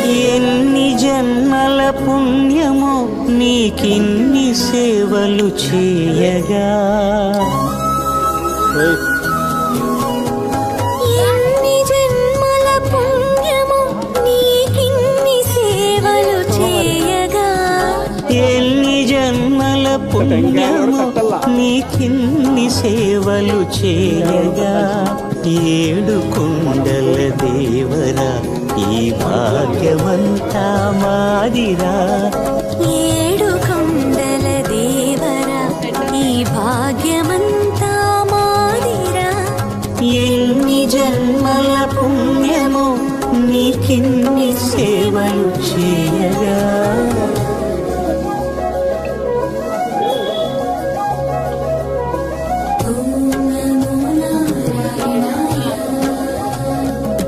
ఎన్ని జన్మల పుణ్యమో నీకిన్ని సేవలు చేయగా, ఎన్ని జన్మల పుణ్యమో నీకిన్ని సేవలు చేయగా, ఎన్ని జన్మల పుణ్యమో నీకిన్ని సేవలు చేయగా, ఏడు కొండల దేవరా ఈ భాగ్యమంతా మాదిరా, ఏడు కొండల దేవరా ఈ భాగ్యమంతా మాదిరా. ఎన్ని జన్మల పుణ్యమో నీకిన్ని సేవలు చేయ